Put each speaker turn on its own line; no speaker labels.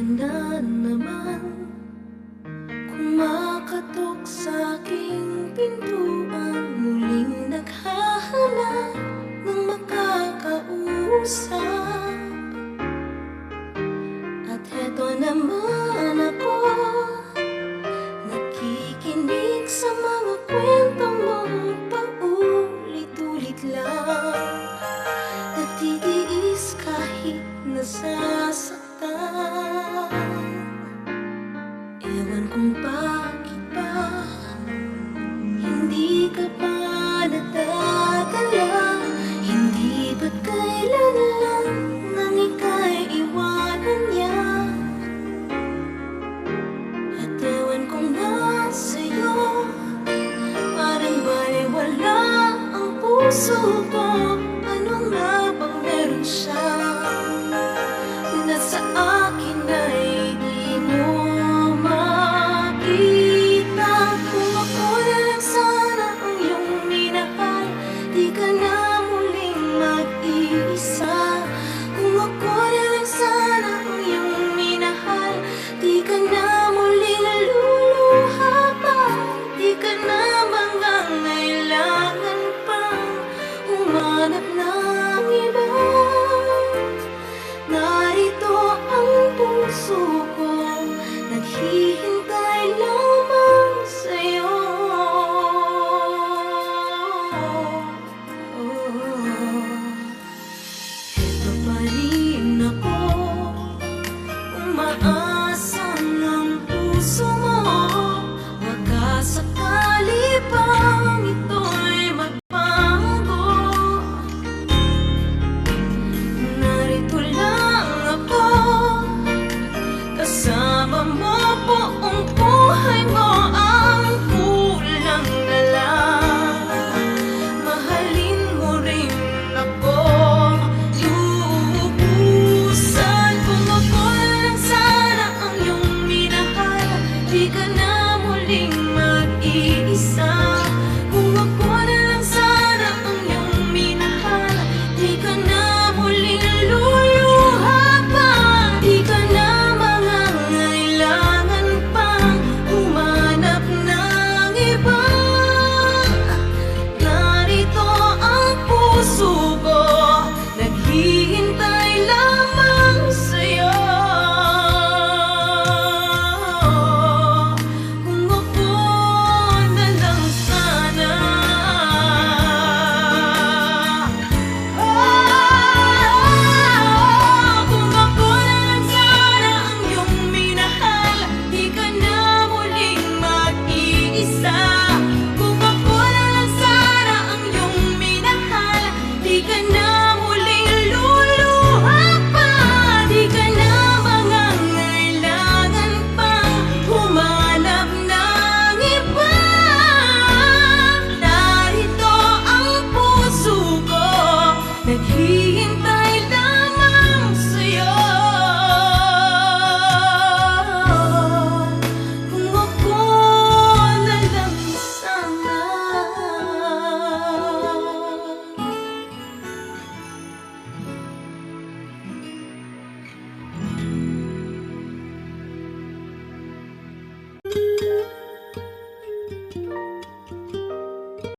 na naman kumakatok sa aking pintuan, muling naghahanap ng makakausap. At heto naman ako, nakikinig sa mga kwento mong paulit-ulit lang, nagtitiis kahit nasasaktan. Ewan kung bakit ba hindi ka pa nadadala, hindi ba't kailan lang nang ika'y iwanan niya. At ewan kung nga sa'yo, parang baliwala ang puso ko. Ano nga bang meron siya na sa akin ay di mo makita? Kung ako na lang sana ang iyong minahal, di ka na muling mag-iisa. Kung ako na lang sana ang iyong minahal, di ka na muling luluha pa, di ka na mangangailangan pang humanap ng iba. Narito ang puso ko, naghihintay lamang sa'yo. Ito pa rin ako, umaasa ng puso mo, wagas sakali bang ito'y magbago. Narito lang ako, kasama mo buong buhay mo, ang kulang na lang mahalin mo rin ako lubusan. Kung ako na lang sana ang iyong minahal, di ka na muling mag-iisa. Kung ako na lang sana ang iyong minahal, di ka na muling luluha pa, di ka na mangangailangan pang humanap ng iba. Narito ang puso ko, naghihintay lamang sa'yo. Kung ako na lang sana, kung ako na lang sana ang iyong minahal, di ka na muling mag-iisa. Kung ako na lang sana ang iyong minahal, di ka na muling luluha pa, di ka na mangangailangan pang humanap ng iba. Narito ang puso ko, naghihintay lamang sa'yo. Kung ako na lang sana.